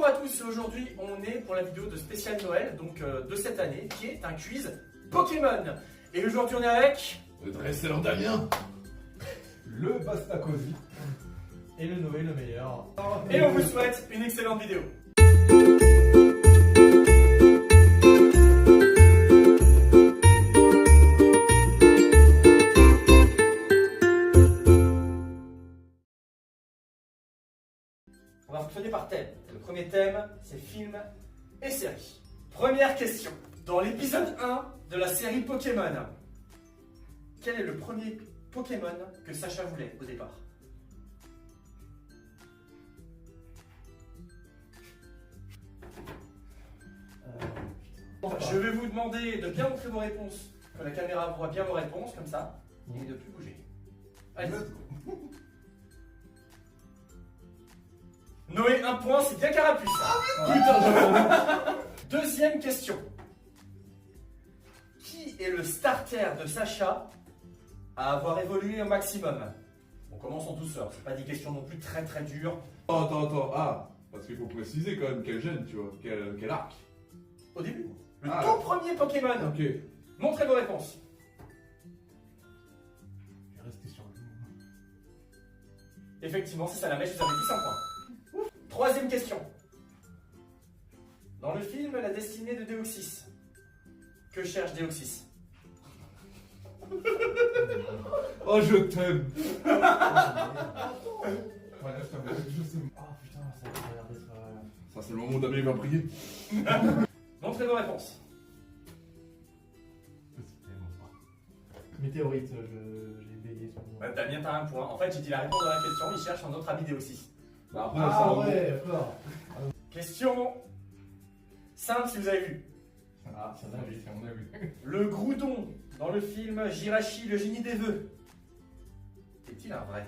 Bonjour à tous, aujourd'hui on est pour la vidéo de spécial Noël, donc de cette année, qui est un quiz Pokémon. Et aujourd'hui on est avec... Le dresseur Damien, le Bastacosi et le Noé le meilleur. Et on vous souhaite une excellente vidéo. On va fonctionner par thème. Le premier thème, c'est film et série. Première question. Dans l'épisode 1 de la série Pokémon, quel est le premier Pokémon que Sacha voulait au départ? Je vais vous demander de bien montrer vos réponses, que la caméra voit bien vos réponses, comme ça, et de ne plus bouger. Allez. Noé, 1 point, c'est bien Carapuce. Putain, deuxième question. Qui est le starter de Sacha à avoir évolué au maximum? On commence en douceur, c'est pas des questions non plus très dures. Attends, ah, parce qu'il faut préciser quand même quel gène, tu vois, quel arc. Au début, le tout premier Pokémon. Ok. Montrez vos réponses. Je vais rester sur le nom. Effectivement, c'est ça la mèche, vous avez tous un point. Troisième question. Dans le film La destinée de Déoxys, que cherche Déoxys? Oh, je t'aime. Voilà, je sais. Oh putain, ça va regarder ça. Ça, c'est le moment où Damien va prier. Montrez vos réponses. Météorite, j'ai bégayé sur le nom. Damien, t'as un point. En fait, j'ai dit la réponse de la question, il cherche un autre ami Déoxys. Bah, après, Ah ça ouais, d'accord. Question simple si vous avez vu. Ah, ça va, oui, on a vu. Le Groudon dans le film Jirachi, le génie des vœux, est-il un vrai?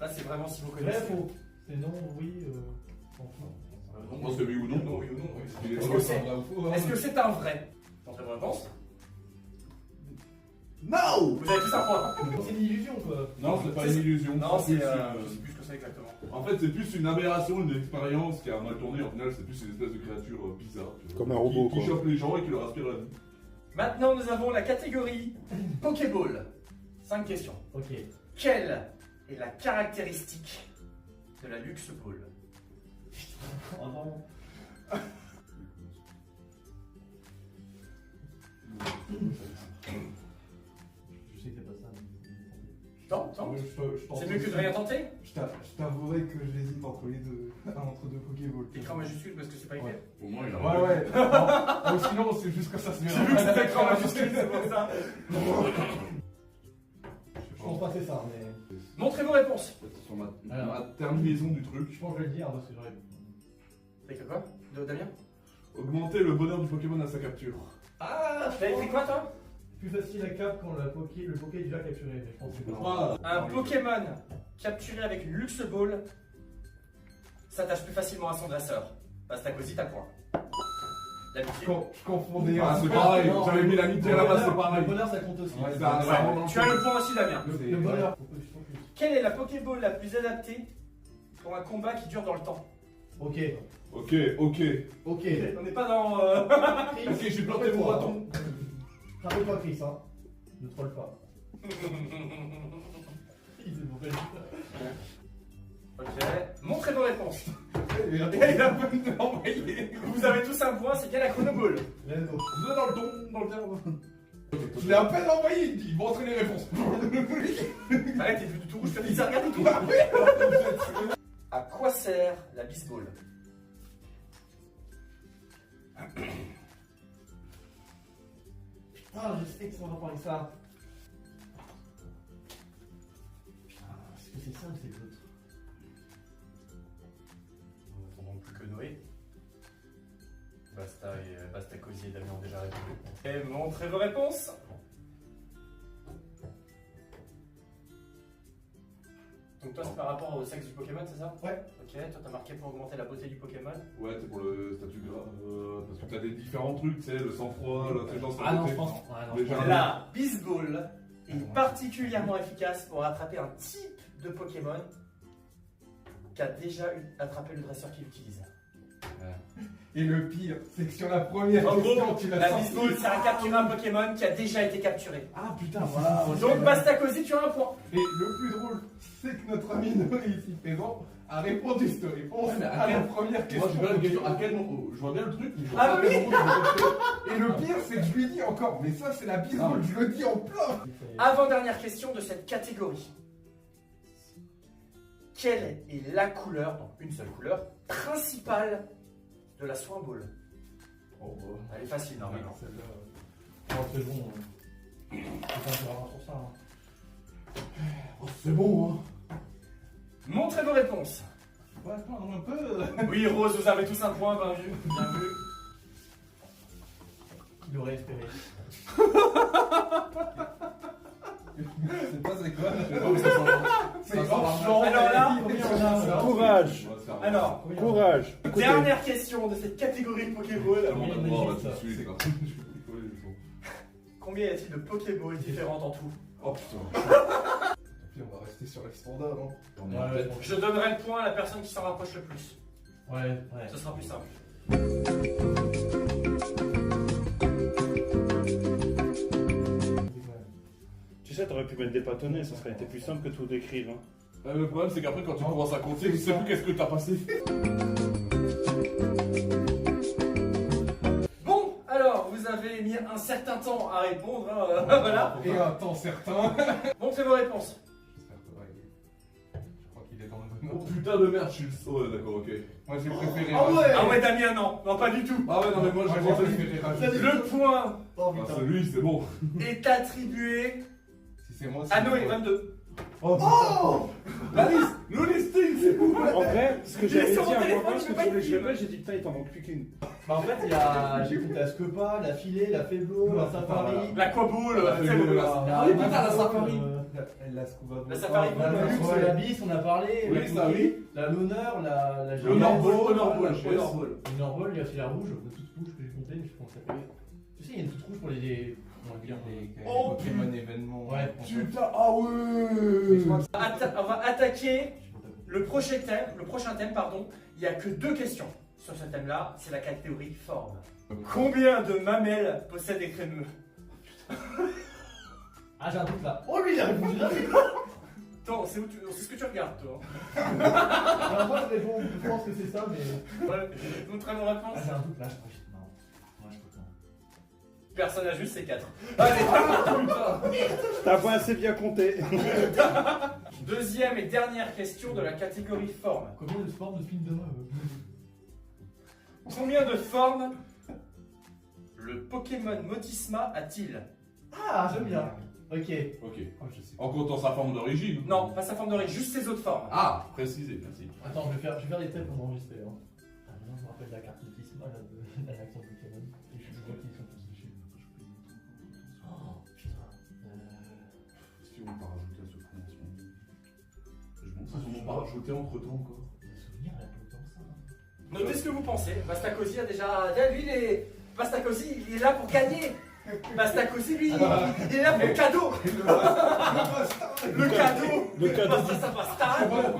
Là, c'est vraiment si vous Vrai, connaissez. faux. C'est non, oui, non. On pense que oui ou non. Non, oui ou non, oui. Est-ce Est-ce que c'est un vrai? Montrez vos réponses. Non. Vous avez tous un point. C'est une illusion, quoi. Non, c'est pas une illusion. Non, c'est. plus, Je sais plus ce que c'est exactement. En fait, c'est plus une aberration, une expérience qui a mal tourné. En final, c'est plus une espèce de créature bizarre. Tu vois, Comme un robot, qui quoi. chope les gens et qui leur aspire la vie. Maintenant, nous avons la catégorie Pokéball. 5 questions. Ok. Quelle est la caractéristique de la Luxe Ball? Oh non. Je sais que c'est pas ça, mais... Tente. Je C'est mieux que de rien tenter. Je t'avouerai que j'hésite entre les deux, entre deux Pokéballs. Écran majuscule parce que c'est pas écrit. Ouais. Au moins, il a Ouais. Non, ou sinon, c'est juste que ça se met. J'ai vu que c'était écran majuscule, c'est pour ça. Je pense pas que c'est ça, mais... Montrez vos réponses. sur ma Alors. terminaison du truc. Je pense que je vais le dire parce que j'aurais... T'as écrit quoi, Damien? Augmenter le bonheur du Pokémon à sa capture. Ah, T'as écrit quoi, toi? Plus facile à cap quand le Poké est déjà capturé, mais je pense que c'est pas... Ah, Un Pokémon capturé avec une Luxe Ball s'attache plus facilement à son dresseur. Bastacosi, t'as le point. D'habitude. Je confondais. Ah, c'est pareil, Non, j'avais mis l'amitié à la base, c'est Le pareil. bonheur, ça compte aussi. Ouais, Ouais, ça- Ouais, tu as le point aussi, Damien. le bonheur. Quelle est la Pokéball la plus adaptée pour un combat qui dure dans le temps? Ok. Ok. Ok. On n'est pas dans. Chris, Ok, j'ai planté mon bâton. T'arrêtes pas Chris, hein. Ne troll pas. Il est mauvais. Ok. Montrez vos réponses. Et là, Et il a envoyé. Vous avez tous un point, c'est bien la chronoball. Let's go. vous êtes dans le ton, dans le terme. Je l'ai à peine envoyé, il montrait les réponses. Arrête, t'es vu du tout rouge, il s'est regardé tout. À quoi sert la bisball? Ah, je sais que ça va parler de ça. Est-ce que c'est ça ou c'est l'autre? Nous n'attendons plus que Noé. Bastacosi et Damien ont déjà répondu. Et montrez vos réponses. Donc toi c'est par rapport au sexe du Pokémon, c'est ça? Ouais. Ok, toi t'as marqué pour augmenter la beauté du Pokémon. Ouais, c'est pour le statut gras. Parce que t'as des différents trucs, tu sais, le sang-froid, l'intelligence, Ah non, beauté. je pense. Ah non, Déjà. La Bisball est particulièrement efficace pour attraper un type de Pokémon qui a déjà attrapé le dresseur qui l'utilise. Et le pire, c'est que sur la première En question, gros, tu la l'as sorti. bisball sert à capturer un Pokémon qui a déjà été capturé. Ah putain, voilà. Donc Bastacosi, tu as un point. Et le plus drôle, c'est que notre ami Noé ici présent a répondu cette réponse mais à la première Moi, question. j'ai pas la question. À quel moment je vois bien le truc, mais je vois Ah pas à quel oui. moment je vais capter. Et le pire, c'est que je lui dis encore, mais ça c'est la bisball, je le dis en plein. Avant-dernière question de cette catégorie. Quelle est la couleur, donc une seule couleur, principale de la Swing Ball? Oh, bah. Elle est facile normalement. Celle-là. Oh, c'est bon. C'est pas grave sur ça. Hein. Oh, c'est bon, hein. Montrez vos réponses. Ouais, attends, un peu. Oui, Rose, vous avez tous un point, bien vu. Bien vu. Qu'il aurait espéré. C'est pas c'est quoi. C'est franchement. Alors là, Courage. Alors, Courage. Écoutez, dernière question de cette catégorie de Pokéball. On va Oui, voir oui, là tout ça. de suite. là. Je vais picoler le son. Combien y a-t-il de Pokéballs différentes en tout? Oh putain. Puis on va rester sur les standards. Hein. On est Ouais, en tête. Je donnerai le point à la personne qui s'en rapproche le plus. Ouais, ouais. Ce sera plus simple. tu sais, t'aurais pu mettre des bâtonnets, ça serait été plus simple que tout d'écrire. Hein. Le problème, c'est qu'après, quand tu commences à compter, tu sais plus qu'est-ce que t'as passé. Bon, alors, vous avez mis un certain temps à répondre. Hein, voilà. Et un temps certain. Montrez vos réponses. J'espère que ça va aider. Je crois qu'il est dans le Oh bon. putain de merde, je suis le seul. Ouais, d'accord, ok. Moi j'ai préféré. Ah ouais, ah ouais, Damien, non. Non, pas du tout. Ah ouais, non, mais moi, Moi j'ai j'ai pensé. préféré rajouter. Le point Oh Ah, celui, c'est bon. est attribué Si c'est moi, à Noé, 22. Oh La liste, le listing, c'est bon. En vrai, ce que Il est j'avais dit sur mon à téléphone, moi, je parce peux que pas sur les écrire. cheveux, j'ai dit putain, il t'en manque plus qu'une. Bah en fait, il y a. J'ai écouté la Scopa, la Filet, la Feblo, la Safari. L'Aquaboule, Ah, c'est bon. Ah oui, putain, la Safari. La Scuba Ball. La Safari La Ball, Luxe, ouais. la Bis, on a parlé. Oui, la ça, Cookie, oui. La L'Honneur, la Le Honorball, Honorball, Honorball. L'Honneur, il y a aussi la rouge, la toute rouge que j'ai compté, mais je sais pas comment ça s'appelle. Tu sais, il y a une toute rouge pour les. On va dire. Oh Pokémon événement. Ouais. Putain, ah ouais. On va attaquer le prochain thème, pardon. Il n'y a que 2 questions sur ce thème-là. C'est la catégorie forme. Combien de mamelles possède les crémeux? Ah, j'ai un doute là. Oh, lui, il a répondu là. Attends, c'est ce que tu regardes, toi. Alors, moi, je réponds, je pense que c'est ça, mais. Ouais, montrez vos Ah, réponses. j'ai un doute là. Non. Moi, je peux pas. Personne n'a juste, c'est 4. Allez, T'as pas assez bien compté. deuxième et dernière question de la catégorie forme. Combien de sports de spin demain Combien de formes le Pokémon Motisma a-t-il? Ah, j'aime bien. Ok. Ok. Oh, je sais. En comptant sa forme d'origine. Non, pas sa forme d'origine, juste ses autres formes. Ah, précisé, merci. Attends, je vais faire des tests pour m'enregistrer. Hein. Ah, maintenant, je me rappelle la carte Motisma là, de la réaction Pokémon. Et je vois qu'ils sont tous dessus. Oh, putain. Si on va rajouter à ce point, je m'en sais, on va rajouter entre temps encore. Des souvenirs là, tout le temps ça. Notez ce que vous pensez. Bastacosi a déjà. Lui, Bastacosi, il est là pour gagner. Bastacosi, lui, il est là pour le cadeau. Le cadeau. Le cadeau Basta, ça basta.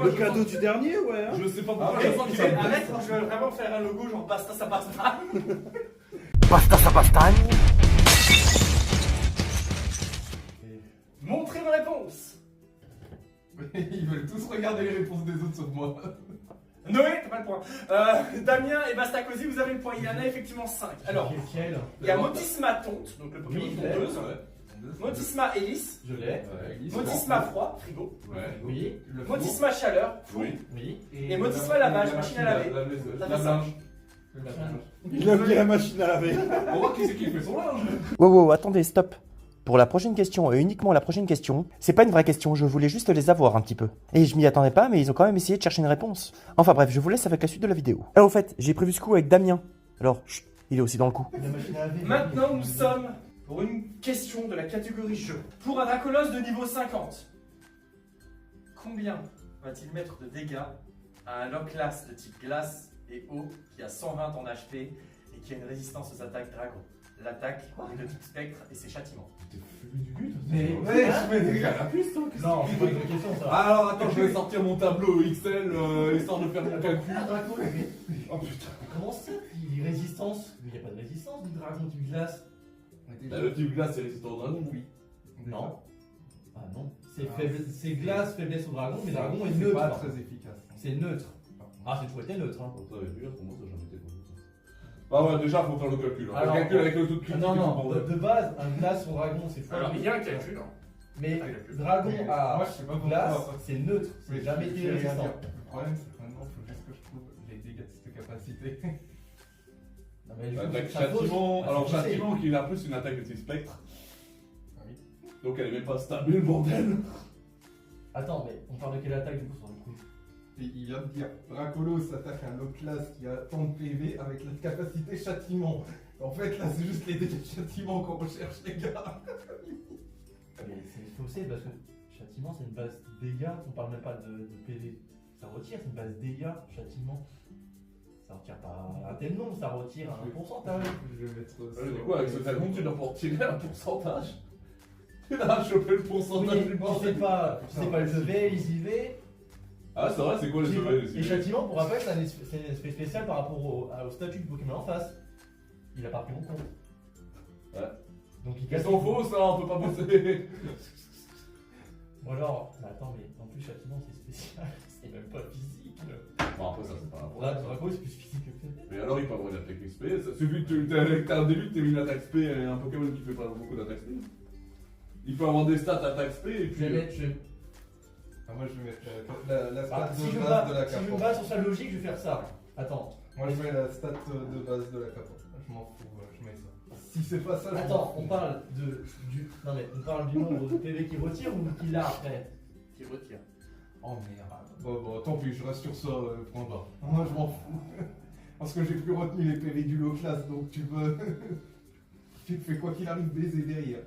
Le cadeau du dernier, ouais. Hein. Je sais pas pourquoi Arrête, je sens qu'il s'appelle. je vais vraiment faire un logo genre basta, ça basta. Montrez vos réponses. Ils veulent tous regarder les réponses des autres sauf moi. Noé, t'as pas le point. Damien et Bastacosi, vous avez le point. Il y en a effectivement 5. Alors, Lequel il y a Motisma Tonte, donc le Pokémon Oui, tondeuse. Ouais. Motisma Hélice. Je l'ai. Ouais. Motisma Froid, frigo. Ouais. Oui. Motisma Chaleur, Oui. Oui. Et Motisma Lavage, machine à laver. La Ça fait ça. Il a mis la machine à laver. On voit qui c'est qui fait son linge. Wow, attendez, stop. Pour la prochaine question, et uniquement la prochaine question, c'est pas une vraie question, je voulais juste les avoir un petit peu. Et je m'y attendais pas, mais ils ont quand même essayé de chercher une réponse. Enfin bref, je vous laisse avec la suite de la vidéo. Ah, au fait, j'ai prévu ce coup avec Damien. Alors, chut, il est aussi dans le coup. La machine à laver. Maintenant, nous sommes pour une question de la catégorie jeu. Pour un Dracolos de niveau 50, combien va-t-il mettre de dégâts à un Loclas de type glace et eau qui a 120 en HP et qui a une résistance aux attaques dragon? l'attaque de type spectre et ses châtiments. T'es fumé du but. Mais ouais, ouais, je mets des gars à la piste, toi. Non, c'est pas une vraie question ça. Alors attends, je vais sortir mon tableau Excel histoire de faire mon calcul. Ah, dragon, mais Oh putain. comment ça? Il est résistance? Mais il n'y a pas de résistance du dragon type glace. Bah, le type glace c'est résistant au dragon, oui. Non. Ah non. Ah. C'est glace, faiblesse au dragon, mais dragon est C'est neutre. pas très efficace. C'est neutre. Ah, c'est toujours été neutre. Hein. Ça avait pu dire, pour moi ça n'a jamais été bon. Bah ouais, déjà faut faire le calcul. Alors, le calcul avec le taux de critique. Non, et tout, non, bordel. de base, un glace au dragon, c'est fort. Alors, il y a un calcul. Hein. Mais Ah, il a plus. dragon à Moi, je sais pas pourquoi. glace, c'est neutre. Mais C'est jamais je été vais rien résistant. dire. Le problème, c'est que maintenant, il faut juste que je trouve les dégâts de cette capacité. Non, mais Avec ça pose- châtiment, Ah, alors c'est châtiment qui a plus une attaque de type spectre. Ah oui. Donc elle est même pas stable, le bordel. Attends, mais on parle de quelle attaque du coup sur le coup? Et il vient de dire Dracolo s'attaque à un autre classe qui a tant de PV avec la capacité châtiment. En fait, là, c'est juste les dégâts de châtiment qu'on recherche, les gars. Mais c'est faussé parce que châtiment c'est une base dégâts, on parle même pas de PV. Ça retire, c'est une base dégâts, châtiment. Ça retire pas un tel nombre, ça retire un pourcentage. Je vais mettre. Du coup, avec ce dragon, tu dois pouvoir tirer un pourcentage. Tu dois choper le pourcentage du Tu sais bordel. pas, le level, les IV. Ah, c'est vrai, c'est quoi les EV Et châtiment, pour rappel, c'est un effet spécial par rapport au statut du Pokémon en face. Il a pas pris mon compte. Ouais. Donc il Ils casse. sont faux, ça, on peut pas bosser. Ou alors, mais attends, mais en plus, châtiment c'est spécial, c'est même pas physique. Bon, après, ça, c'est pas Là, grave. Draco c'est plus physique que faible. Mais alors, il peut avoir une attaque XP. Ça suffit que t'as un début, t'as une attaque SP et un Pokémon qui fait pas beaucoup d'attaque SP. Il peut avoir des stats attaque SP et Je puis. vais mettre. Ah, moi, je vais mettre la stat Ah, si de je base de la me capote. base sur sa logique, je vais faire ça. Attends. Moi, je mets la stat de base de la capote. Je m'en fous, je mets ça. Si c'est pas ça, je m'en Attends, fous. on parle non mais on parle du nombre de PV qui retire ou qu'il a après. Qui retire. Oh merde. Bon, tant pis, je reste sur ça, point bas. Moi, je m'en fous. Parce que j'ai plus retenu les PV du low class, donc tu veux. Tu te fais quoi qu'il arrive baiser derrière.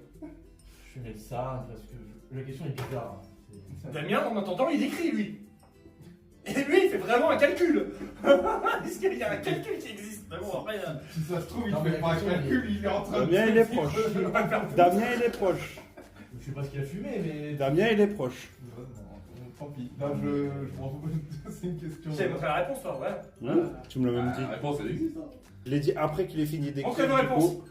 Je vais mettre ça parce que la question est bizarre. Hein. Damien, en attendant, il écrit, lui. Et lui, il fait vraiment un calcul. Est-ce qu'il y a un calcul qui existe? Mais bon, après. Si ça se trouve, il Non, mais fait la pas un question, calcul, il est en train de. Damien, il est proche. Damien, il est proche. Je sais pas ce qu'il a fumé, mais. Damien, il est proche. Tant pis. Là, je m'en fous. C'est une question. J'ai montré la réponse, toi, ouais. Hein Tu me l'as même dit. La réponse, elle existe. Hein. Je l'ai dit après qu'il ait fini d'écrire. Montrez vos du réponses. coup.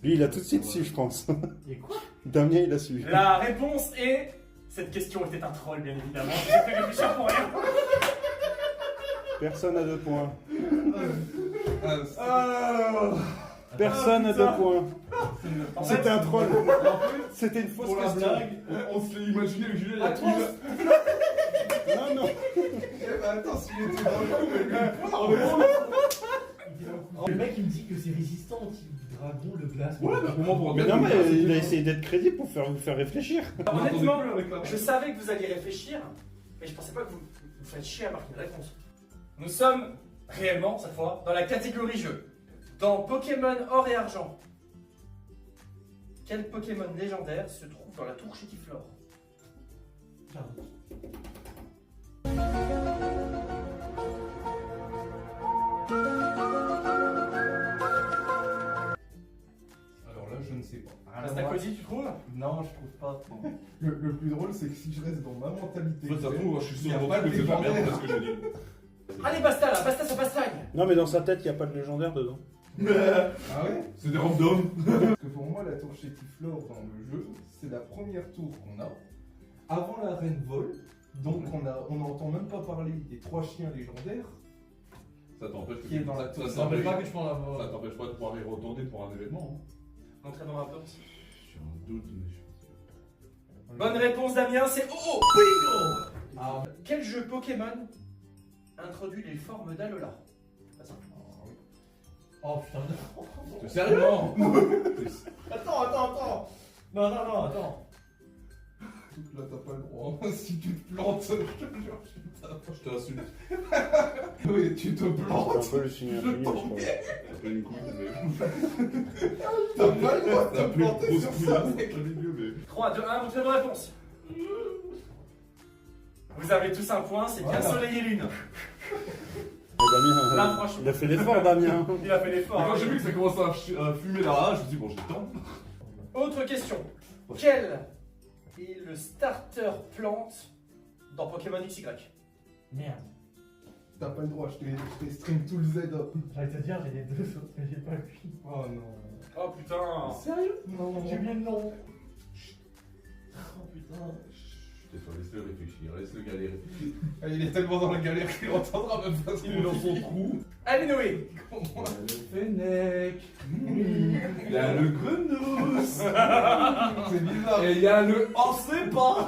Lui, il a tout de suite su, je pense. Et quoi? Damien, il a su. La réponse est. Cette question était un troll, bien évidemment. J'ai fait réfléchir pour rien. Personne à 2 points. Ah, Personne à 2 poins. En fait, C'était un troll. C'était une fausse Pour la question. blague, on se l'est imaginé avec Julien, il y a À toi. Non, non. Eh ben, attends, s'il était dans le coup, mais lui, Le mec il me dit que c'est résistant au type dragon, le glace. Ouais, mais pour moi, pour Mais non, mais il a essayé d'être crédible pour vous faire réfléchir. Honnêtement, je savais que vous alliez réfléchir, mais je pensais pas que vous faites chier à marquer une réponse. Nous sommes réellement, cette fois, dans la catégorie jeu. Dans Pokémon Or et Argent, quel Pokémon légendaire se trouve dans la tour Chétiflore? Alors là, je ne sais pas. Pastacosi, tu trouves? Non, je trouve pas. Le plus drôle, c'est que si je reste dans ma mentalité. Ça se trouve, je suis il y sûr a pas de que c'est pas légendaire. merde ce que j'ai dit. Allez, Basta là, Basta sur Bastagne. Non, mais dans sa tête, il n'y a pas de légendaire dedans. Ah ouais? C'est des randoms. Parce que pour moi, la tour Chétiflore dans le jeu, c'est la première tour qu'on a avant la reine vol. Donc on n'entend même pas parler des 3 chiens légendaires. Ça t'empêche que Qui est dans la tour. ça Ça m'empêche t'empêche pas que je prends la ça t'empêche pas de pouvoir y retourner pour un événement. Hein. Montrez-moi un peu. J'ai un doute, mais je suis Bonne réponse, Damien, c'est Oh Bingo. Ah, Quel jeu Pokémon introduit les formes d'Alola? Pas simple. oh putain, non. T'es sérieux? Non. Attends. Non, attends. Là, t'as pas le droit. Si tu te plantes, je te jure, je tape. Je t'insulte. Oui, tu te C'est un plantes. peu le signe infini, je crois. T'as pas une couille, mais. T'as pas le droit de T'as te plus une planter grosse sur couille, ça, hein, mec. t'as des vieux, mais. 3, 2, 1, montrez vos réponses. Vous avez tous un point, c'est bien Voilà. Soleil et Lune. Mais Damien, Là, franchement. il a fait l'effort, Damien. Il a fait Et l'effort. quand hein. j'ai vu que ça commençait à fumer là, je me suis dit, bon, j'ai le temps. Autre question. Quel est le starter plante dans Pokémon XY? Merde. T'as pas le droit, je t'ai stream tout le Z. J'allais te dire, j'ai les deux autres, mais j'ai pas lui. Oh non. Oh putain. Sérieux? Non. J'ai oublié le nom. Oh putain. Laisse-le réfléchir, laisse-le galérer. Il est tellement dans la galère qu'il entendra même pas ce Il est dans son trou. Allez Noé. Le Fennec. Il y a le grenousse. C'est bizarre. Et il y a le on sait pas.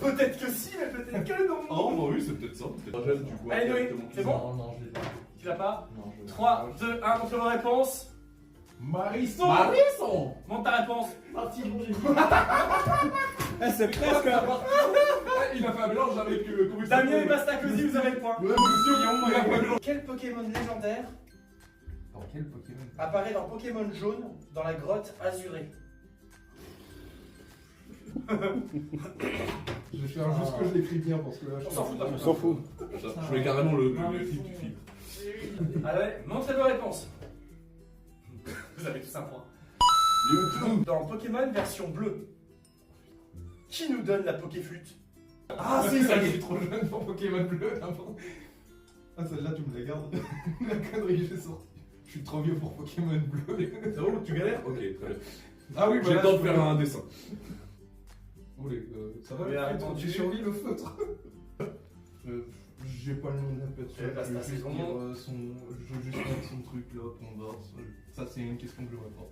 Peut-être que si, mais peut-être que non. Oh, bah oui, c'est peut-être ça. Peut-être Rachel, tu vois. Allez, Noé, directement qui c'est ça. bon Non, non, je l'ai pas. Tu l'as pas? Non, je l'ai pas. 3, 2, 1, montre vos réponses. Marisson. Marisson. Montre ta réponse. Parti, bon, j'ai dit. C'est presque un Il a fait un mélange avec. Comment il Damien et s'appelle Bastacosi, vous avez le point. Ouais, monsieur, il a fait un mélange. Quel Pokémon légendaire Dans quel Pokémon? apparaît dans Pokémon jaune dans la grotte azurée? Je vais faire juste que je l'écris bien parce que là je On s'en fout de la On s'en fout. Je mets carrément le titre du film. Allez, montrez vos réponses. Vous avez tous un point. YouTube. Dans Pokémon version bleue, qui nous donne la Pokéflûte? Ah si, ça y est, je suis trop jeune pour Pokémon bleu. Ah celle-là tu me la gardes. La connerie que j'ai sortie. Je suis trop vieux pour Pokémon bleu. C'est bon, tu galères Ok, très bien. Ah oui, J'ai le temps de faire un dessin. Oulé, ça va Oui, le arrête, feutre? tu- J'ai survécu le feutre. J'ai pas le nom de la personne. Ouais, bah, je vais c'est juste bon. dire je veux juste mettre son truc là, Pondor. Ça c'est une question que je vois pas.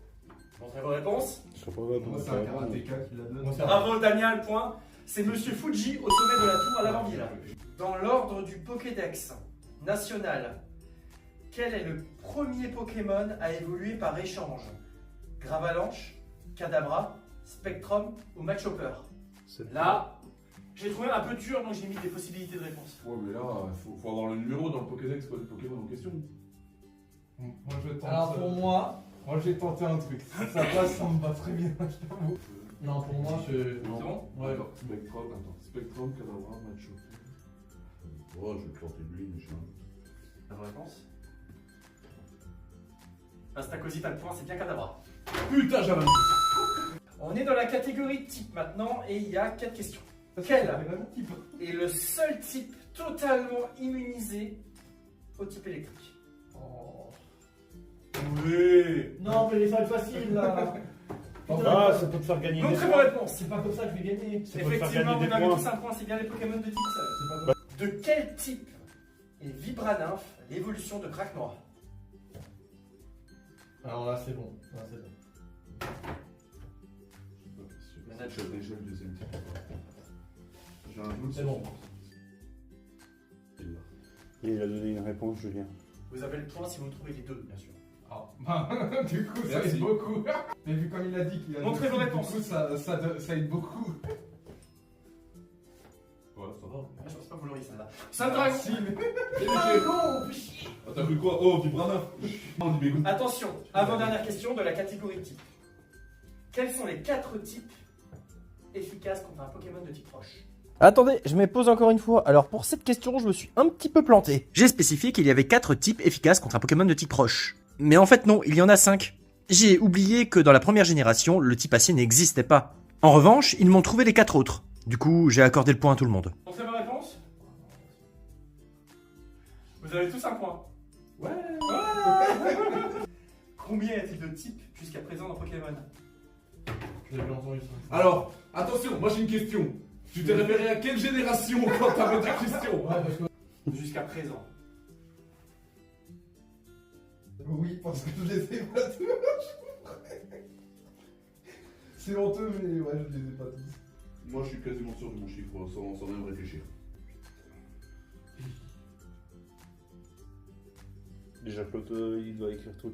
Montrez vos réponses. Je sais pas, Moi c'est un karatéka qui la donne. Moi, ça- Bravo Damien, le point. C'est Monsieur Fuji au sommet de la tour à l'avant-ville. Dans l'ordre du Pokédex national, quel est le premier Pokémon à évoluer par échange? Gravalanche, Kadabra, Spectrum ou Machopper? Là, j'ai trouvé un peu dur, donc j'ai mis des possibilités de réponse. Ouais, mais là, faut avoir le numéro dans le Pokédex pour le Pokémon en question. Moi je tente. Alors pour moi, Moi j'ai tenté un truc. Si ça passe, ça me va très bien, je t'avoue. non, pour moi, je. C'est bon? Ouais. D'accord, Spectrum, attends. Spectrum, Kadabra, Macho. Oh, je vais tenter de lui, mais je sais La réponse. Bastacosi, pas le point, c'est bien Kadabra. Putain, j'avais un doute. On est dans la catégorie type maintenant et il y a 4 questions. Quel type. est le seul type totalement immunisé au type électrique? Oh. Oui. Non, mais les salles faciles là. Ah, ça peut te faire gagner des Montrez vos points. réponses. C'est pas comme ça que je vais gagner. Ça peut te faire Effectivement, gagner vous des avez points. tous un point, c'est bien les Pokémon de type seul. C'est pas comme De quel type est Vibranymph, l'évolution de Kraknoa? Alors là, c'est bon. Là, c'est bon. Je suis déjà le deuxième type. J'ai un doute. C'est bon. Et il a donné une réponse, Julien. Vous avez le point si vous trouvez les deux, bien sûr. Ah. Du coup ça Merci. aide beaucoup. Mais vu comme il a dit qu'il a Montrez vos réponses. Du coup ça aide beaucoup. Ouais, ça va. Je pense pas que vous l'auriez celle-là. Sandra, Si, mais... Ah, t'as cru quoi Oh, Vibrana. On dit Bégou. attention, avant-dernière question de la catégorie type. Quels sont les 4 types efficaces contre un Pokémon de type roche? Attendez, je me pose encore une fois. Alors pour cette question, je me suis un petit peu planté. J'ai spécifié qu'il y avait 4 types efficaces contre un Pokémon de type roche. Mais en fait non, il y en a 5. J'ai oublié que dans la première génération, le type acier n'existait pas. En revanche, ils m'ont trouvé les 4 autres. Du coup, j'ai accordé le point à tout le monde. Montrez vos réponses. Vous avez tous un point. Ouais. Combien y a-t-il de types jusqu'à présent dans Pokémon? Je l'ai bien entendu ça. Alors, attention, moi j'ai une question. Tu t'es référé à quelle génération quand t'avais ta question Ouais, parce que. Jusqu'à présent. Oui, parce que je les ai pas tous. C'est honteux, mais ouais, je les ai pas tous. Moi je suis quasiment sûr de mon chiffre, sans même réfléchir. Déjà, Claude, il doit écrire tous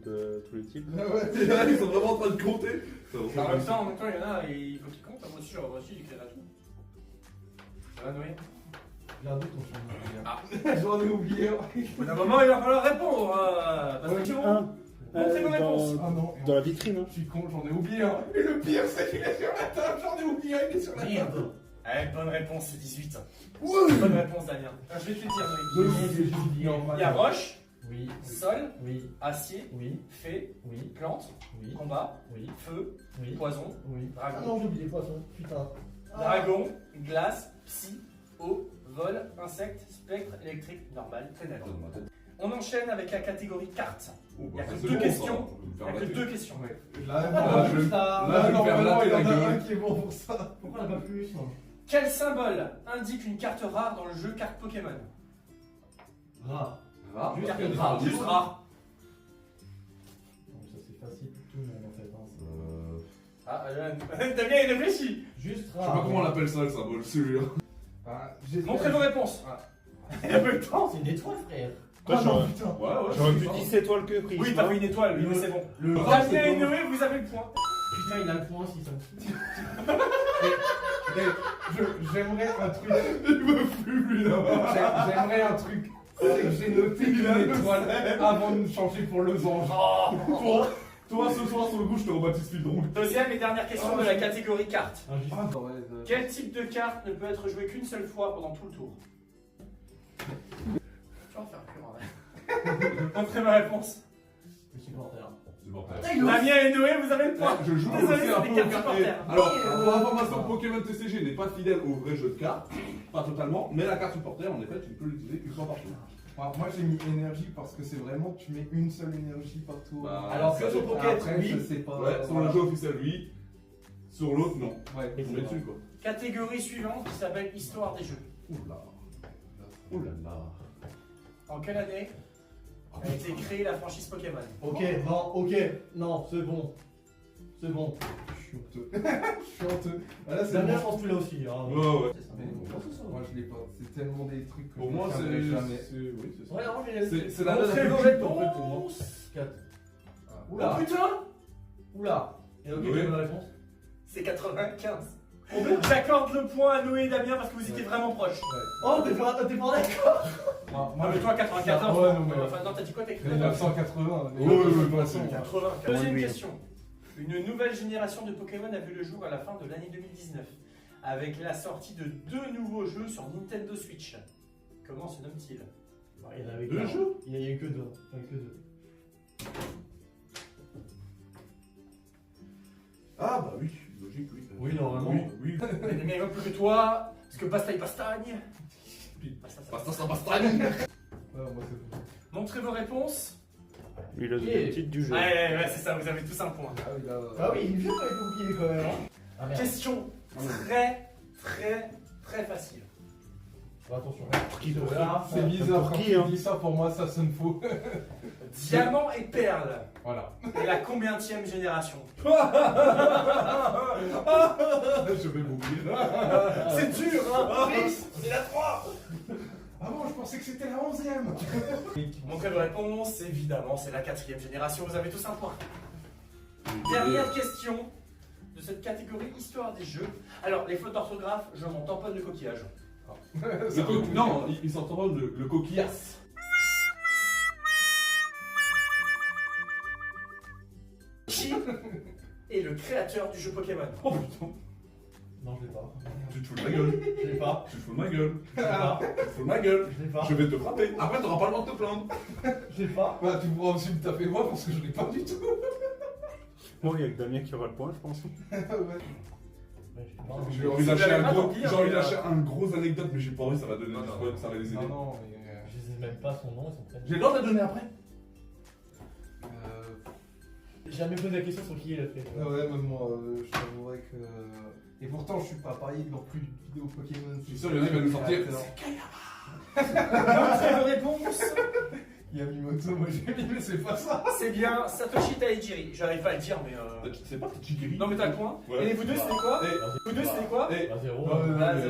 les types. Ah ouais. Ils sont vraiment en train de compter. En même temps, il y en a, il faut qu'ils comptent. Moi aussi, j'écrirai tout. Ça va, Noé? J'ai un doute, j'en ai oublié. Au bout d'un moment, il va falloir répondre. Parce que montrez vos réponses. Ah non, Dans la vitrine, hein. je suis con, j'en ai oublié un. Et le pire, c'est qu'il est sur la table, j'en ai oublié un, il est sur la table. Merde. Bonne réponse, c'est 18. Ouais. Bonne réponse, Damien. Je vais te le dire, Noé. J'ai oublié en Il y a Roche, Oui. Sol, Oui. acier, Oui. fée, Oui. plante, Oui. combat, Oui. feu, Oui. poison, Oui. dragon. Ah non, j'ai oublié les poissons. Putain. Dragon, glace, psy, eau, vol, insecte, spectre, électrique, normal, ténèbres. Dans ma tête. On enchaîne avec la catégorie cartes. Oh, Il y a bah, que c'est deux bon, questions. ça. Il n'y a que deux questions. Ouais. Là, Là, je vais ça. là, je vais me faire normalement, latter il y en la a un gueule. qui est bon pour ça. Pourquoi on n'a pas plus Quel symbole indique une carte rare dans le jeu carte Pokémon? Rare. Rare. Juste Parce que Rare, des juste rare. Donc ça c'est facile pour tout le monde en fait. Hein. Ah, t'as bien réfléchi. Juste Je sais rare. pas comment on appelle ça le symbole, celui-là. Ah, Montrez vos réponses. Il y a peu de temps. C'est une étoile, frère. Toi, Ah non, putain. Ouais, ouais. J'aurais c'est pu ça. 10 étoiles que pris. Oui, t'as fait une étoile, oui, mais c'est bon. Le Damien et Noé, vous avez le point. Putain, il a le point aussi, ça. J'aimerais un truc. Il me fume, lui, là. J'aimerais un truc. C'est que j'ai noté une étoile avant de changer pour losange. Toi, ce soir, sur le coup, je te rebaptise Fildron. Deuxième et dernière question de la catégorie cartes. Injuste. Ah, non, ouais, Quel type de carte ne peut être joué qu'une seule fois pendant tout le tour? Tu vas en faire plus en vrai. Montrez ma réponse. Le supporter. Supporter. Damien et Noé, vous avez le point. Je joue Désolé, aussi c'est un des peu cartes aux cartes. supporters. Alors, Oui, pour information, Pokémon TCG n'est pas fidèle au vrai jeu de cartes, pas totalement, mais la carte supporter, en effet, tu peux l'utiliser qu'une fois par tour. Alors, moi j'ai mis énergie parce que c'est vraiment tu mets une seule énergie par tour. Bah, Alors ça que sur dépend. Pocket, Après, oui. je sais pas. Ouais, sur le jeu officiel, oui. Sur l'autre, non. Ouais. Et On met dessus, quoi. Catégorie suivante qui s'appelle Histoire des jeux. Oula. Oulala. En quelle année a été créée la franchise Pokémon? Ok, non, c'est bon. C'est bon. Je suis honteux. Je suis honteux. Ah, là, c'est Damien, je bon. pense que tu l'as aussi. Hein. Ouais, ouais. C'est ça. Mais moi je l'ai pas. C'est tellement des trucs que Pour je moi, ne c'est. tiendrai jamais. Oui, c'est ça. Ouais, non, j'ai C'est la Montrez vos logique, en fait, pour moi. réponses. 4. Oh Oula. putain, Oula. Et ok, Oui. quelle est la réponse? c'est 95. J'accorde le point à Noé et Damien parce que vous étiez vraiment proches. Oh, t'es pas d'accord? Moi, Moi, mais toi, 94. Ouais, non, mais. Enfin, non, t'as dit quoi? T'as écrit Mais 980. Ouais, ouais, de toute façon. 80. Deuxième Oui. question. Une nouvelle génération de Pokémon a vu le jour à la fin de l'année 2019, avec la sortie de 2 nouveaux jeux sur Nintendo Switch. Comment se nomme-t-il? Il y en avait Deux qu'un. jeux. Il y a eu que deux. Il y a eu que deux. Ah, bah oui, logique, oui. Oui, normalement. Oui, oui. Mais les mecs plus que toi, parce que Bastagne Bastagne. Basta, ça bastagne. Ouais, moi c'est bon. Montrez vos réponses. Lui, il a Yeah. le titre du jeu. Ouais, c'est ça, vous avez tous un point. Ah oui, là. Ah oui, il est vieux avec le bouclier quand même. Hein. Ah merde. Question très facile. Fais attention. C'est bizarre Pour quand qui, tu hein dis ça, pour moi ça sonne faux. Diamant et perle Voilà. est la combientième génération? Je vais mourir. C'est dur, hein? C'est la 3. Ah bon, je pensais que c'était la 11ème. Montrez vos réponses, évidemment, c'est la 4e génération, vous avez tous un point. Dernière question de cette catégorie Histoire des jeux. Alors, les fautes d'orthographe, je m'en tamponne le coquillage. Non, il s'entend le coquillasse. Qui est le créateur du jeu Pokémon? Oh putain, Non, je l'ai pas. tu te fous de ma gueule. Je l'ai pas. Tu te fous de ma gueule. Je l'ai pas. Tu te fous de ma gueule. Je l'ai pas. Je vais te frapper. Après, t'auras pas le droit de te plaindre. Je l'ai pas. Bah, tu pourras aussi me taper moi parce que je l'ai pas du tout. Moi, il y a que Damien qui aura le point, je pense. Ouais. Ouais, je l'ai pas. J'ai envie de Si vous lâcher l'avez un pas, gros, tant pis, hein, j'ai envie de mais, lâcher un gros anecdote, mais j'ai pas envie, ça va donner Non, du non. spoil, ça va les aider. Non, non, mais. Je sais même pas son nom et son prénom. J'ai le droit de la donner après. J'ai jamais posé la question sur qui il a fait. Ouais, même moi, je t'avouerais que. Et pourtant, je suis pas parié dans plus de vidéos Pokémon. Je suis sûr, il y en a qui va nous sortir. Montrez vos réponses. Yamimoto, moi j'ai mis, mais c'est pas ça. C'est bien Satoshi Taijiri. J'arrive pas à le dire, mais. C'est pas Tigiri. Non, mais t'as le point. Ouais. Et vous deux, c'était quoi? Vous deux, c'était quoi? Et Bah, zéro.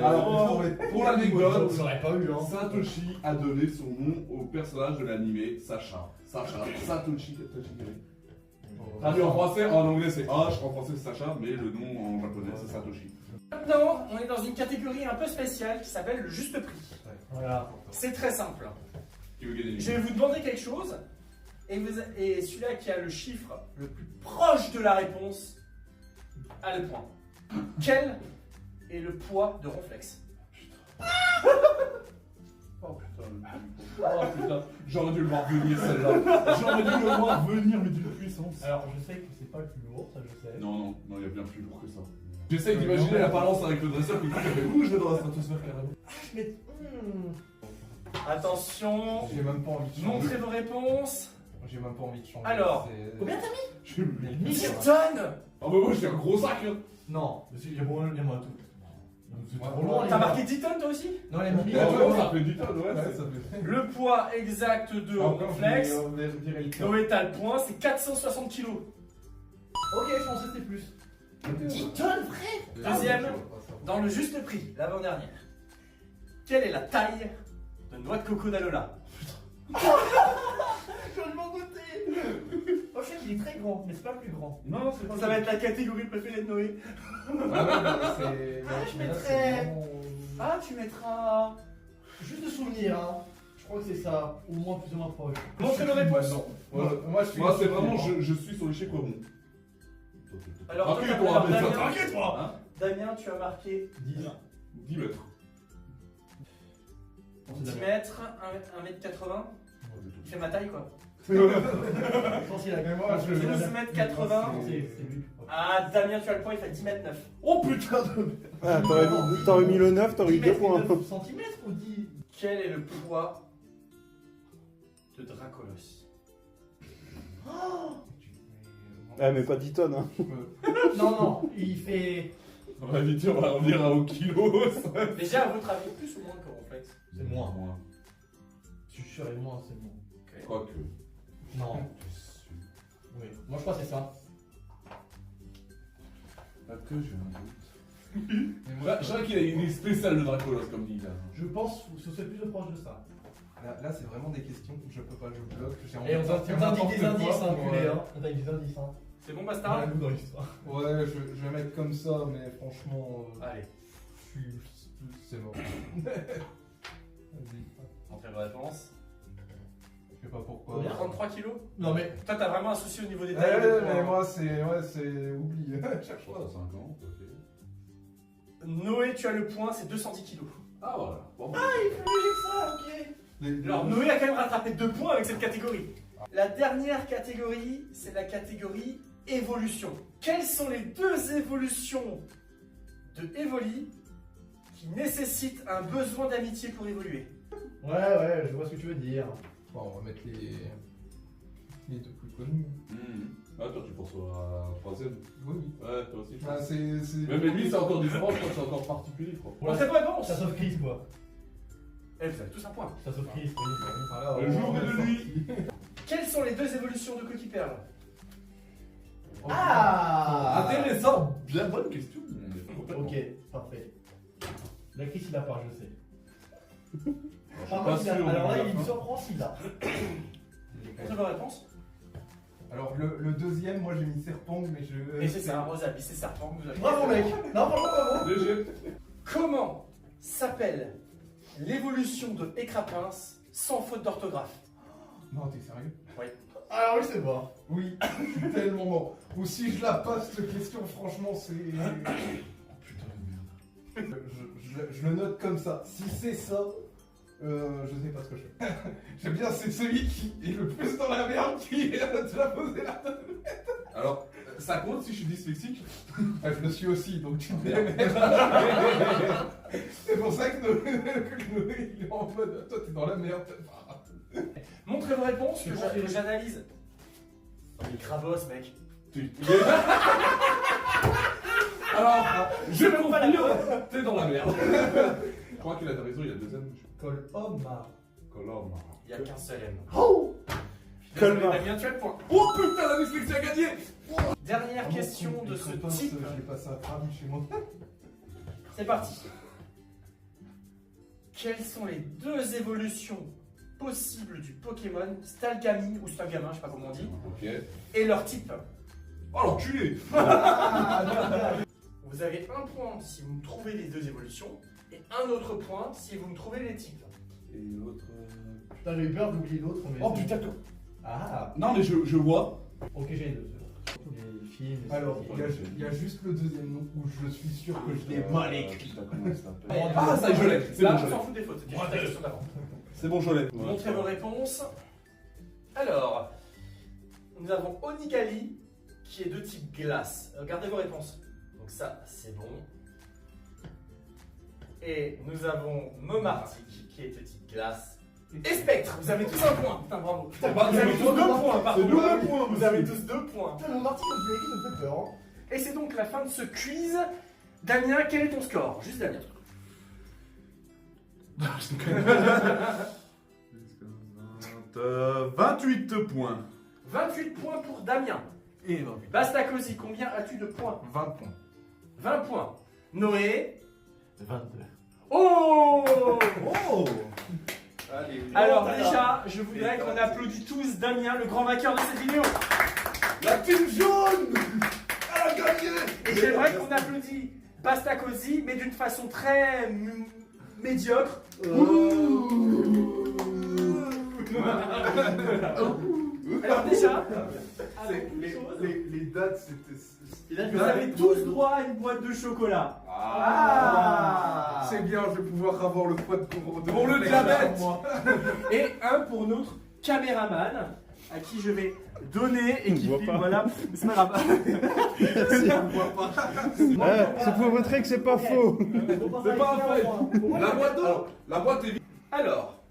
alors, pour l'anecdote, Je l'aurais pas eu, hein. Satoshi a donné son nom au personnage de l'animé Sacha. Satoshi Tajiri. Traduit en français, en anglais c'est H, en français c'est Sacha, mais le nom en japonais c'est Satoshi. Maintenant, on est dans une catégorie un peu spéciale qui s'appelle le juste prix. Voilà. C'est très simple. Qui veut gagner? Je vais vous demander quelque chose, et celui-là qui a le chiffre le plus proche de la réponse a le point. Quel est le poids de Ronflex? Oh putain, J'aurais dû le voir venir celle-là. J'aurais dû le voir venir, mais d'une puissance. Alors, je sais que c'est pas le plus lourd, ça je sais. Non, il y a bien plus lourd que ça. J'essaye d'imaginer la balance avec le dresseur qui fait ouh, je vais dans la stratosphère carrément. Mais. Attention, J'ai même pas envie de changer. montrez vos réponses. J'ai même pas envie de changer. Alors, C'est- combien t'as mis J'ai le 1000 tonnes. Ah bah moi j'ai un gros sac hein. Non, il y a moins tout. C'est trop Ouais, loin, les T'as gars. marqué 10 tonnes toi aussi? Non, les Ah milliers. ouais, ça fait du temps, ouais. Ouais, ça fait. Le poids exact de Encore, Flex. je vais virer le cœur. Noé t'as le point, c'est 460 kilos. Ok, je pensais que c'était plus. 10 tonnes, frère. Deuxième, dans le juste prix, l'avant-dernière. Quelle est la taille de noix de coco d'Alola? Je vais m'en douter. Oh, je sais qu'il est très grand, mais c'est pas le plus grand. Non, c'est pas Ça va être la catégorie préférée de Noé. Ah ouais, c'est. Ah, je là, mettrais- c'est vraiment- Ah, tu mettras. Juste de souvenir, hein. Je crois que c'est ça, au moins plus ou moins proche. Montrez nos réponses. Non. Moi, je suis. Moi c'est vraiment, je suis sur les chiffres ronds. Alors, Tranquille, toi, toi, alors, Damien, Damien, tranquille, toi hein. Damien, tu as marqué 10. 10 mètres. 10 mètres, 1 mètre 80. Il fait ma taille quoi. Je pense qu'il a Mais moi, je. 12 mètres 80. C'est lui. Ah, Damien, tu as le point, il fait 10 mètres 9. Oh putain de... Ah, t'aurais mis le 9, t'aurais eu 2 points. Centimètres ou 10? Quel est le poids de Dracolos? Ah, mais pas 10 tonnes, hein. Non, non, il fait. On va vite dire, on va revenir au kilo. Déjà, à votre avis, plus ou moins que Ronflex? C'est moins. Moins. Je suis sûr, et moins, c'est moins. Quoique. Non. Oui. Moi, je crois que c'est ça. Pas que j'ai un doute. Je dirais qu'il a une idée spéciale de Dracolos comme dit là. Je pense que c'est plus proche de ça. Là, c'est vraiment des questions où je peux pas, je bloque. J'ai envie Et on de t'a sortir dit n'importe des quoi indices, hein, pour, culé, hein. On t'a dit des indices, hein. C'est bon, T'as Bastard? la goût dans l'histoire. Ouais, je vais mettre comme ça, mais franchement. Allez, C'est mort. Vas-y. montrez vos réponses. Je sais pas pourquoi. Combien 33 kilos? Non, mais. Toi, t'as vraiment un souci au niveau des Ouais, tailles. des poids, mais hein. moi, c'est. Ouais, c'est. Oublie. Cherche pas. 50, ok. Noé, tu as le point, c'est 210 kilos. Ah voilà. Bon, bah. Il fait plus que ça, ok. Alors, Noé a quand même rattrapé 2 points avec cette catégorie. La dernière catégorie, c'est la catégorie évolution. Quelles sont les 2 évolutions de Evoli qui nécessitent un besoin d'amitié pour évoluer? Ouais, je vois ce que tu veux dire. Bon, on va mettre les 2 plus connus. Ah toi tu penses à la troisième? Oui. Ouais, toi aussi je Ah, pense. c'est. Mais lui c'est encore différent, je crois que c'est encore particulier je crois. Montrez vos réponses. Ça sauve Chris, quoi. Eh, vous avez tous un point. Ça sauve Chris, oui. Voilà, Le on jour est est de sorti. nuit. Quelles sont les 2 évolutions de Coquille Perle? Ah Intéressant, bien bonne question. Complètement. Ok, parfait. La Chris, il a pas, je sais. Je suis Par pas contre, il a- sûr. alors là, mais il me enfin. surprend s'il a. Montrez vos réponses. Alors, le deuxième, moi j'ai mis serpent, mais je. Et c'est ça, Rosa, c'est serpent. Vous avez- Bravo, mec. Non, franchement, bravo. Léger. Comment s'appelle l'évolution de Écrapince sans faute d'orthographe? Non, t'es sérieux? Alors oui, c'est bon. Oui, je suis tellement mort. Ou si je la passe cette question, franchement, c'est. Putain de merde. Je le note comme ça. Si c'est ça, je sais pas ce que je fais. J'aime bien, c'est celui qui est le plus dans la merde qui te l'a posé là. Alors, ça compte si je suis dyslexique? Ah, je le suis aussi, donc tu me Merde. C'est pour ça que Noé, il est en mode. Toi, t'es dans la merde. Montrez vos réponses que C'est bon. j'analyse. Il crabosse, mec. Alors, je même pas la confirme, t'es dans la merde. Je crois qu'il a raison, il y a 2 M. Col homme. Colombe. Il n'y a qu'un seul M. Oh Désolé, Colmar. Damien, tu as le point. Oh putain, la dyslexie a gagné. Dernière question de ce type. J'ai passé un travail chez moi. C'est parti. Quelles sont les 2 évolutions possibles du Pokémon Stalgami ou Stalgamin, je sais pas comment on dit, Ok. et leur type? Oh l'enculé. Vous avez un point si vous me trouvez les 2 évolutions et un autre point si vous me trouvez les types. Et l'autre. Putain, j'ai eu peur d'oublier l'autre, mais. Oh putain, que. Ah Non, mais je vois. Ok, j'ai les 2. Surtout les films. les Alors, séries. il y a juste le deuxième nom où je suis sûr que je l'ai mal écrit. Putain, comment il s'appelle? Ouais, Ah, ça y est, je l'ai. C'est Là, bon, on je s'en l'ai. fout des fautes, c'était juste la question d'avant. C'est bon, je l'ai. Montrez vos réponses. Alors, nous avons Onigali qui est de type glace. Regardez vos réponses. Donc ça, c'est bon. Et nous avons Momartic qui est de type glace. Et Spectre, vous avez tous un point. Putain, bravo. Putain, vous avez tous 2 points, pardon. C'est double point. Vous avez tous 2 points. Putain, le Martin, je l'ai dit, ça me fait peur. Hein. Et c'est donc la fin de ce quiz. Damien, quel est ton score? Juste Damien. 28 points. 28 points pour Damien. Et 28. Bastacosi, combien as-tu de points? 20 points. 20 points. Noé. 22. Oh! Oh. Allez. Alors déjà, je voudrais qu'on applaudisse tous Damien, le grand vainqueur de cette vidéo. La team jaune. Elle a gagné. Et j'aimerais qu'on applaudisse Bastacosi, mais d'une façon très médiocre. Alors déjà, Les dates, c'était. vous avez tous droit à une boîte de chocolat. Ah. C'est bien, je vais pouvoir avoir le poids de Pour le diabète. Et un pour notre caméraman, à qui je vais donner et qui voit filme, pas. voilà. C'est pas grave. C'est pour montrer que c'est pas faux. C'est pas un fait. La boîte est vide. Alors,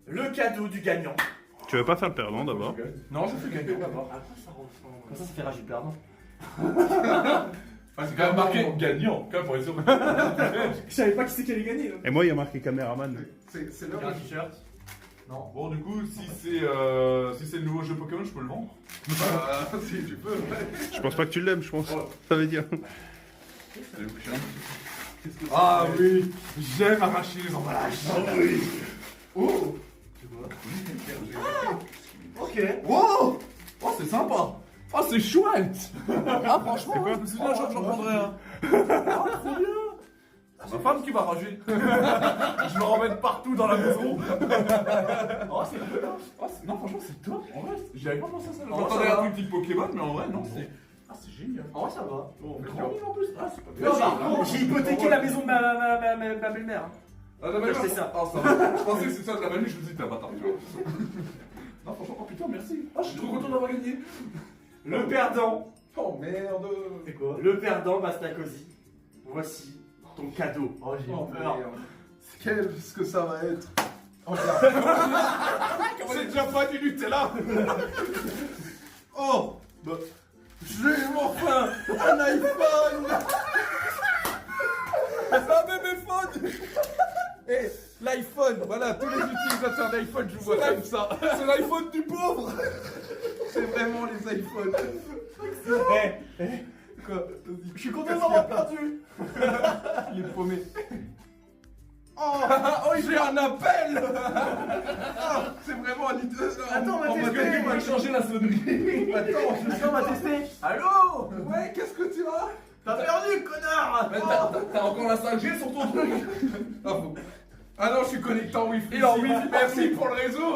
le cadeau du gagnant. Tu veux pas faire le perdant d'abord? Non, je fais gagnant d'abord. Comme ça fait rage du perdant. C'est quand même marqué gagnant. Quand même pour être sûr. Je savais pas qui c'est qui allait gagner. Et moi, il y a marqué caméraman. C'est Il y a un t-shirt. Non. Bon, du coup, si c'est le nouveau jeu Pokémon, je peux le vendre. Si tu peux. Je pense pas que tu l'aimes, je pense. Ça veut dire. Ah oui, j'aime arracher les emballages. Oh. Ok. Wow. Oh, c'est sympa. Oh, c'est chouette. Ah, franchement, je me suis dit un jour que j'en prendrais un. Ah, trop bien. C'est ma femme qui va ranger. Je me remets partout dans la maison. Oh, c'est cool. Oh, non, franchement, c'est top. En vrai, j'avais pas pensé à ça. J'entendais un truc type Pokémon, mais en vrai, non, c'est. Ah, c'est génial. En vrai, ça va. Bon, mais trop bien en plus. Ah, c'est pas Non, par contre, j'ai hypothéqué la maison de ma belle-mère. Ah, la value, C'est ça. Ah, ça va. Je pensais que c'est ça de la value, je me dis, t'es un bâtard, tu vois. Non, franchement, oh putain, merci. Ah, je suis trop content d'avoir gagné. Le perdant. Oh merde. C'est quoi? Le perdant, Bastacosi. Voici ton cadeau. Oh, j'ai Oh peur. merde. Qu'est-ce que ça va être? Oh, C'est déjà pas du Nutella. oh bah, j'ai enfin un iPhone. C'est un bébé phone. Et l'iPhone, voilà, tous les utilisateurs d'iPhone, je vous vois comme ça. C'est l'iPhone du pauvre. C'est vraiment les iPhones. Quoi? Je suis content d'avoir perdu. Il est paumé. Oh, oh, j'ai un appel. Ah, c'est vraiment un Attends, on va tester. Quelqu'un va changer la sonnerie. Attends, Attends, on va tester. Allô? ouais, qu'est-ce que tu as? T'as perdu, connard. Mais t'as encore la 5G sur ton truc. Ah, bon. Ah non, je suis connecté en Wi-Fi. Et en Wi-Fi, merci pour le réseau.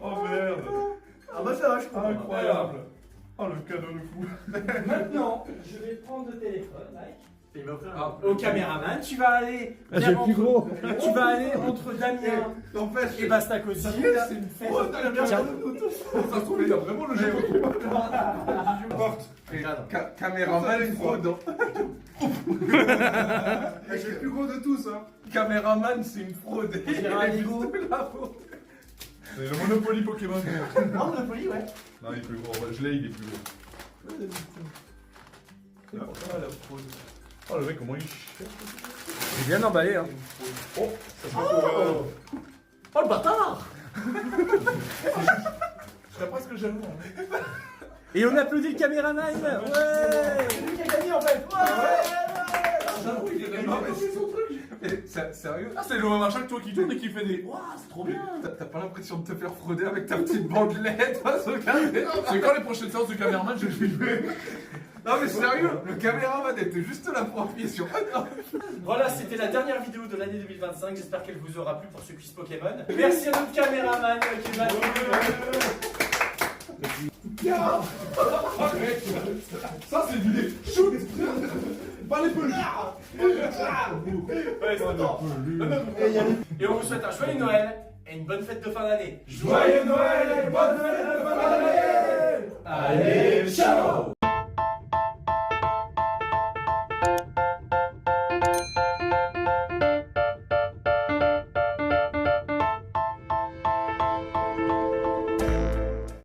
Oh merde. Ah bah ça va, je crois. Incroyable. Oh, le cadeau de fou. Maintenant, je vais prendre le téléphone, Mike. Il va offrir Au caméraman, tu vas aller. Ah, j'ai le plus gros. Tu vas aller entre Damien N'empêche, et Bastacosi. c'est une fraude. Tiens. Ça se trouve, il a vraiment le jeu Pokémon. Caméraman, une fraude. C'est le plus gros de tous, hein. Caméraman, c'est une fraude. dirait un Lego. C'est le Monopoly Pokémon. Non, Monopoly, ouais. Non, il est plus gros. Je l'ai, il est plus gros. Ah, la fraude. Oh, le mec, comment il cherche. J'ai bien emballé, hein. Oh, ça se pour. Oh le bâtard. Je serais presque jaloux. Et on applaudit le caméraman. Ouais. C'est lui qui a gagné en fait. J'avoue, il est Non, mais c'est son truc. Sérieux? Ah, c'est le même achat que toi qui tourne et qui fait des. Waouh, c'est trop bien. T'as pas l'impression de te faire frauder avec ta petite bandelette face au caméra? C'est quand les prochaines séances de caméraman, je vais jouer. Non mais sérieux, le caméraman était juste là pour appuyer sur on. Voilà, c'était la dernière vidéo de l'année 2025. J'espère qu'elle vous aura plu pour ce quiz Pokémon. Merci à notre caméraman qui va Ça, c'est l'idée. Shoot. Pas les peluches. Ouais, c'est bon. Et on vous souhaite un joyeux Noël et une bonne fête de fin d'année. Joyeux Noël et bonne fête de fin d'année. Allez, ciao!